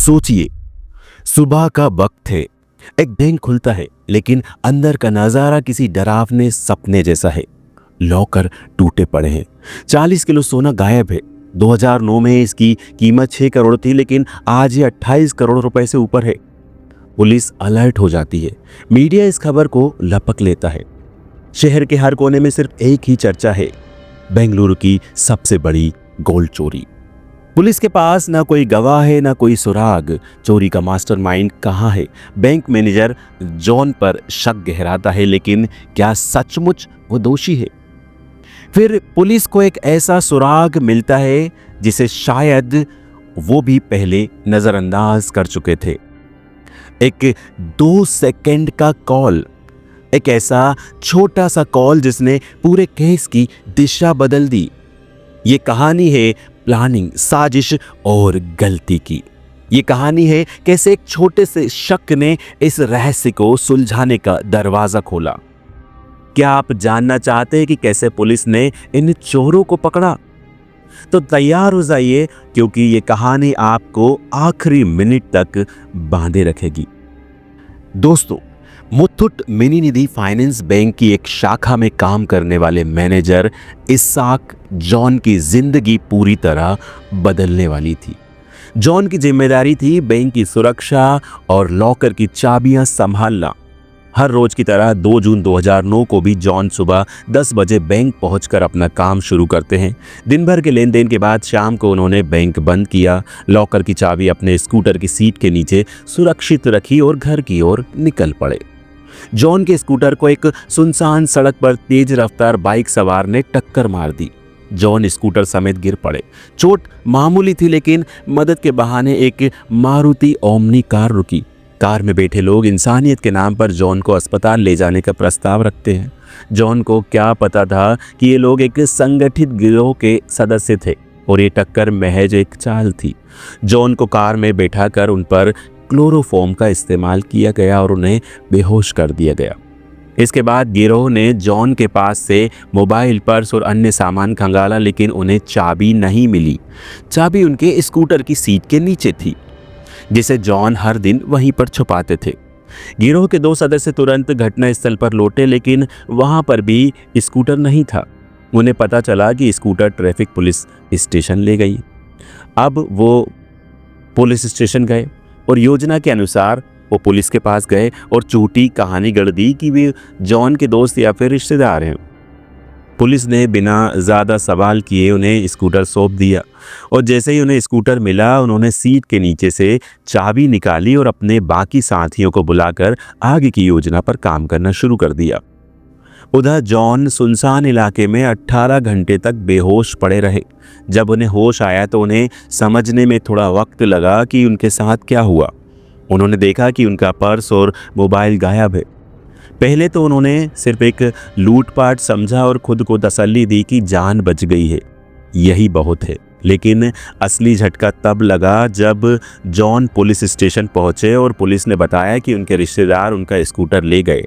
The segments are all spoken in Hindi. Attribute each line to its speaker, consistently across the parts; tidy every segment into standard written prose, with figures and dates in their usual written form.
Speaker 1: सोचिए, सुबह का वक्त है, एक बैंक खुलता है, लेकिन अंदर का नजारा किसी डरावने सपने जैसा है। लॉकर टूटे पड़े हैं, 40 किलो सोना गायब है। 2009 में इसकी कीमत 6 करोड़ थी, लेकिन आज ये 28 करोड़ रुपए से ऊपर है। पुलिस अलर्ट हो जाती है, मीडिया इस खबर को लपक लेता है। शहर के हर कोने में सिर्फ एक ही चर्चा है, बेंगलुरु की सबसे बड़ी गोल्ड चोरी। पुलिस के पास ना कोई गवाह है, ना कोई सुराग। चोरी का मास्टरमाइंड कहाँ है? बैंक मैनेजर जॉन पर शक गहराता है, लेकिन क्या सचमुच वो दोषी है? फिर पुलिस को एक ऐसा सुराग मिलता है जिसे शायद वो भी पहले नजरअंदाज कर चुके थे। एक 2 सेकंड का कॉल, एक ऐसा छोटा सा कॉल जिसने पूरे केस की दिशा बदल दी। ये कहानी है प्लानिंग, साजिश और गलती की। ये कहानी है कैसे एक छोटे से शक ने इस रहस्य को सुलझाने का दरवाजा खोला। क्या आप जानना चाहते हैं कि कैसे पुलिस ने इन चोरों को पकड़ा? तो तैयार हो जाइए, क्योंकि ये कहानी आपको आखिरी मिनट तक बांधे रखेगी। दोस्तों, मुथुट मिनी निधि फाइनेंस बैंक की एक शाखा में काम करने वाले मैनेजर इसाक जॉन की जिंदगी पूरी तरह बदलने वाली थी। जॉन की जिम्मेदारी थी बैंक की सुरक्षा और लॉकर की चाबियां संभालना। हर रोज की तरह 2 जून 2009 को भी जॉन सुबह 10 बजे बैंक पहुंचकर अपना काम शुरू करते हैं। दिन भर के लेन देन के बाद शाम को उन्होंने बैंक बंद किया, लॉकर की चाबी अपने स्कूटर की सीट के नीचे सुरक्षित रखी और घर की ओर निकल पड़े। जॉन के स्कूटर को एक सुनसान सड़क पर तेज रफ्तार बाइक सवार ने टक्कर मार दी। जॉन स्कूटर समेत गिर पड़े। चोट मामूली थी, लेकिन मदद के बहाने एक मारुति ओमनी कार रुकी। कार में बैठे लोग इंसानियत के नाम पर जॉन को अस्पताल ले जाने का प्रस्ताव रखते हैं। जॉन को क्या पता था कि ये लोग एक संगठित गिरोह के सदस्य थे और ये टक्कर महज एक चाल थी। जॉन को कार में बैठाकर उन पर क्लोरोफॉर्म का इस्तेमाल किया गया और उन्हें बेहोश कर दिया गया। इसके बाद गिरोह ने जॉन के पास से मोबाइल, पर्स और अन्य सामान खंगाला, लेकिन उन्हें चाबी नहीं मिली। चाबी उनके स्कूटर की सीट के नीचे थी, जिसे जॉन हर दिन वहीं पर छुपाते थे। गिरोह के 2 सदस्य तुरंत घटनास्थल पर लौटे, लेकिन वहां पर भी स्कूटर नहीं था। उन्हें पता चला कि स्कूटर ट्रैफिक पुलिस स्टेशन ले गई। अब वो पुलिस स्टेशन गए और योजना के अनुसार वो पुलिस के पास गए और झूठी कहानी गढ़ दी कि वे जॉन के दोस्त या फिर रिश्तेदार हैं। पुलिस ने बिना ज़्यादा सवाल किए उन्हें स्कूटर सौंप दिया और जैसे ही उन्हें स्कूटर मिला, उन्होंने सीट के नीचे से चाबी निकाली और अपने बाकी साथियों को बुलाकर आगे की योजना पर काम करना शुरू कर दिया। उधर जॉन सुनसान इलाके में 18 घंटे तक बेहोश पड़े रहे। जब उन्हें होश आया तो उन्हें समझने में थोड़ा वक्त लगा कि उनके साथ क्या हुआ। उन्होंने देखा कि उनका पर्स और मोबाइल गायब है। पहले तो उन्होंने सिर्फ एक लूटपाट समझा और खुद को तसल्ली दी कि जान बच गई है, यही बहुत है। लेकिन असली झटका तब लगा जब जॉन पुलिस स्टेशन पहुंचे और पुलिस ने बताया कि उनके रिश्तेदार उनका स्कूटर ले गए।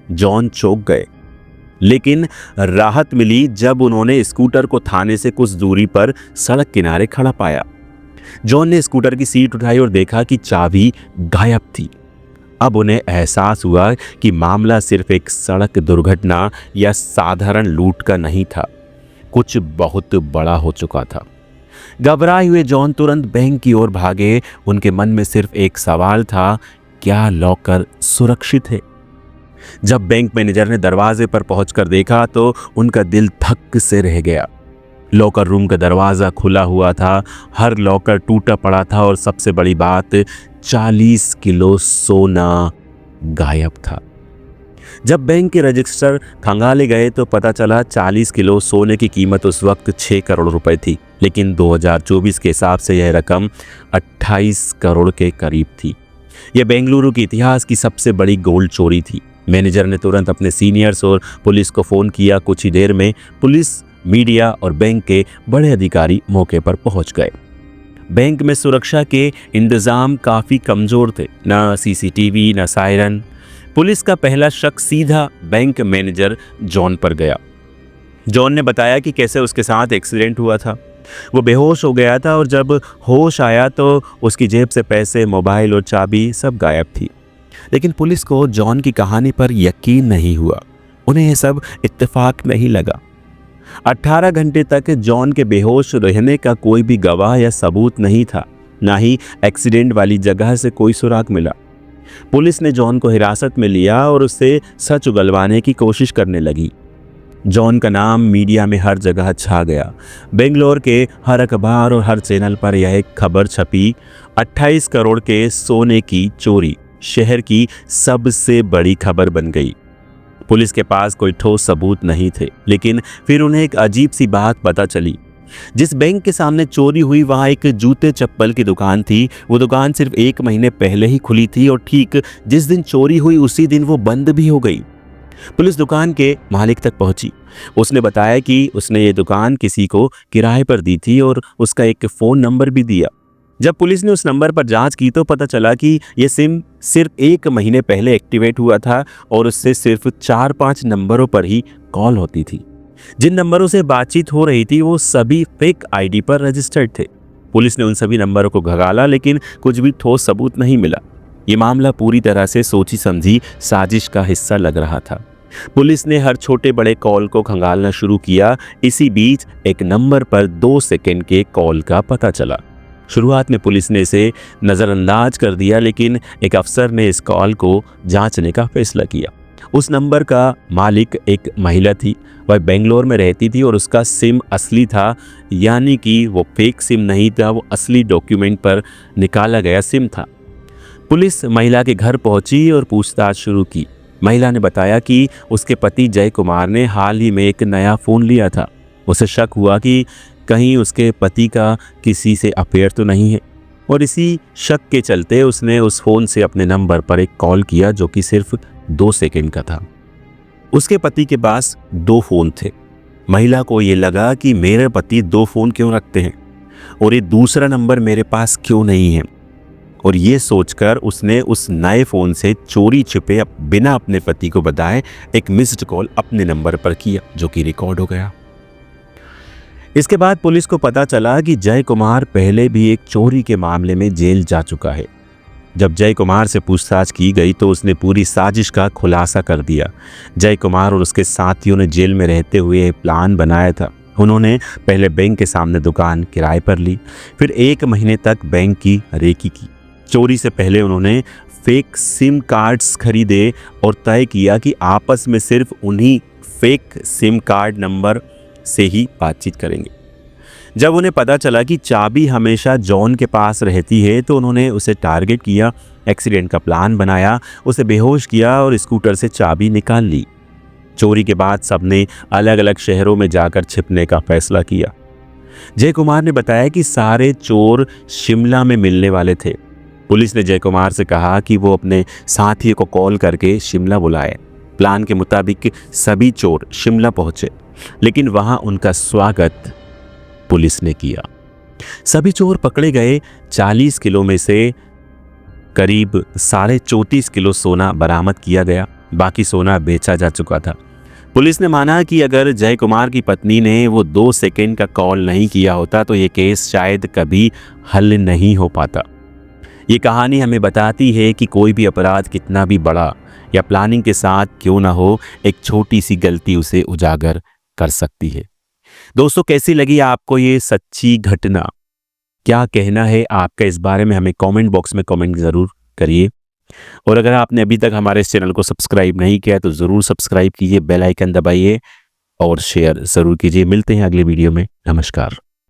Speaker 1: जॉन चौंक गए, लेकिन राहत मिली जब उन्होंने स्कूटर को थाने से कुछ दूरी पर सड़क किनारे खड़ा पाया। जॉन ने स्कूटर की सीट उठाई और देखा कि चाबी गायब थी। अब उन्हें एहसास हुआ कि मामला सिर्फ एक सड़क दुर्घटना या साधारण लूट का नहीं था, कुछ बहुत बड़ा हो चुका था। घबराए हुए जॉन तुरंत बैंक की ओर भागे। उनके मन में सिर्फ एक सवाल था, क्या लॉकर सुरक्षित है? जब बैंक मैनेजर ने दरवाजे पर पहुंचकर देखा तो उनका दिल धक से रह गया। लॉकर रूम का दरवाज़ा खुला हुआ था, हर लॉकर टूटा पड़ा था और सबसे बड़ी बात, 40 किलो सोना गायब था। जब बैंक के रजिस्टर खंगाले गए तो पता चला 40 किलो सोने की कीमत उस वक्त 6 करोड़ रुपए थी, लेकिन 2024 के हिसाब से यह रकम 28 करोड़ के करीब थी। यह बेंगलुरु के इतिहास की सबसे बड़ी गोल्ड चोरी थी। मैनेजर ने तुरंत अपने सीनियर्स और पुलिस को फ़ोन किया। कुछ ही देर में पुलिस, मीडिया और बैंक के बड़े अधिकारी मौके पर पहुंच गए। बैंक में सुरक्षा के इंतजाम काफ़ी कमज़ोर थे, ना सीसीटीवी, ना सायरन। पुलिस का पहला शक सीधा बैंक मैनेजर जॉन पर गया। जॉन ने बताया कि कैसे उसके साथ एक्सीडेंट हुआ था। वो बेहोश हो गया था और जब होश आया तो उसकी जेब से पैसे, मोबाइल और चाबी सब गायब थी। लेकिन पुलिस को जॉन की कहानी पर यकीन नहीं हुआ। उन्हें यह सब इत्तेफाक नहीं लगा। 18 घंटे तक जॉन के बेहोश रहने का कोई भी गवाह या सबूत नहीं था, ना ही एक्सीडेंट वाली जगह से कोई सुराग मिला। पुलिस ने जॉन को हिरासत में लिया और उससे सच उगलवाने की कोशिश करने लगी। जॉन का नाम मीडिया में हर जगह छा गया। बेंगलोर के हर अखबार और हर चैनल पर यह एक खबर छपी, 28 करोड़ के सोने की चोरी शहर की सबसे बड़ी खबर बन गई। पुलिस के पास कोई ठोस सबूत नहीं थे, लेकिन फिर उन्हें एक अजीब सी बात पता चली। जिस बैंक के सामने चोरी हुई वहां एक जूते चप्पल की दुकान थी। वो दुकान सिर्फ 1 महीने पहले ही खुली थी और ठीक जिस दिन चोरी हुई उसी दिन वो बंद भी हो गई। पुलिस दुकान के मालिक तक पहुंची। उसने बताया कि उसने ये दुकान किसी को किराए पर दी थी और उसका एक फ़ोन नंबर भी दिया। जब पुलिस ने उस नंबर पर जांच की तो पता चला कि ये सिम सिर्फ 1 महीने पहले एक्टिवेट हुआ था और उससे सिर्फ 4-5 नंबरों पर ही कॉल होती थी। जिन नंबरों से बातचीत हो रही थी वो सभी फेक आईडी पर रजिस्टर्ड थे। पुलिस ने उन सभी नंबरों को घगाला, लेकिन कुछ भी ठोस सबूत नहीं मिला। ये मामला पूरी तरह से सोची समझी साजिश का हिस्सा लग रहा था। पुलिस ने हर छोटे बड़े कॉल को खंगालना शुरू किया। इसी बीच एक नंबर पर 2 सेकंड के कॉल का पता चला। शुरुआत में पुलिस ने इसे नज़रअंदाज कर दिया, लेकिन एक अफसर ने इस कॉल को जांचने का फैसला किया। उस नंबर का मालिक एक महिला थी। वह बेंगलोर में रहती थी और उसका सिम असली था, यानी कि वो फेक सिम नहीं था, वो असली डॉक्यूमेंट पर निकाला गया सिम था। पुलिस महिला के घर पहुंची और पूछताछ शुरू की। महिला ने बताया कि उसके पति जय कुमार ने हाल ही में एक नया फ़ोन लिया था। उसे शक हुआ कि कहीं उसके पति का किसी से अफेयर तो नहीं है, और इसी शक के चलते उसने उस फ़ोन से अपने नंबर पर एक कॉल किया जो कि सिर्फ 2 सेकंड का था। उसके पति के पास 2 फ़ोन थे। महिला को ये लगा कि मेरे पति 2 फ़ोन क्यों रखते हैं और ये दूसरा नंबर मेरे पास क्यों नहीं है, और ये सोचकर उसने उस नए फ़ोन से चोरी छिपे बिना अपने पति को बताए एक मिस्ड कॉल अपने नंबर पर किया, जो कि रिकॉर्ड हो गया। इसके बाद पुलिस को पता चला कि जय कुमार पहले भी एक चोरी के मामले में जेल जा चुका है। जब जय कुमार से पूछताछ की गई तो उसने पूरी साजिश का खुलासा कर दिया। जय कुमार और उसके साथियों ने जेल में रहते हुए प्लान बनाया था। उन्होंने पहले बैंक के सामने दुकान किराए पर ली, फिर 1 महीने तक बैंक की रेकी की। चोरी से पहले उन्होंने फेक सिम कार्ड्स खरीदे और तय किया कि आपस में सिर्फ उन्हीं फेक सिम कार्ड नंबर से ही बातचीत करेंगे। जब उन्हें पता चला कि चाबी हमेशा जॉन के पास रहती है तो उन्होंने उसे टारगेट किया, एक्सीडेंट का प्लान बनाया, उसे बेहोश किया और स्कूटर से चाबी निकाल ली। चोरी के बाद सबने अलग अलग शहरों में जाकर छिपने का फैसला किया। जय कुमार ने बताया कि सारे चोर शिमला में मिलने वाले थे। पुलिस ने जय कुमार से कहा कि वो अपने साथी को कॉल करके शिमला बुलाए। प्लान के मुताबिक सभी चोर शिमला पहुंचे, लेकिन वहां उनका स्वागत पुलिस ने किया। सभी चोर पकड़े गए। 40 किलो में से करीब 34.5 किलो सोना बरामद किया गया। बाकी सोना बेचा जा चुका था। पुलिस ने माना कि अगर जय कुमार की पत्नी ने वो 2 सेकंड का कॉल नहीं किया होता तो ये केस शायद कभी हल नहीं हो पाता। ये कहानी हमें बताती है कि कोई भी अपराध कितना भी बड़ा या प्लानिंग के साथ क्यों ना हो, एक छोटी सी गलती उसे उजागर कर सकती है। दोस्तों, कैसी लगी आपको ये सच्ची घटना? क्या कहना है आपका इस बारे में? हमें कमेंट बॉक्स में कमेंट ज़रूर करिए। और अगर आपने अभी तक हमारे इस चैनल को सब्सक्राइब नहीं किया तो ज़रूर सब्सक्राइब कीजिए, बेल आइकन दबाइए और शेयर ज़रूर कीजिए। मिलते हैं अगले वीडियो में। नमस्कार।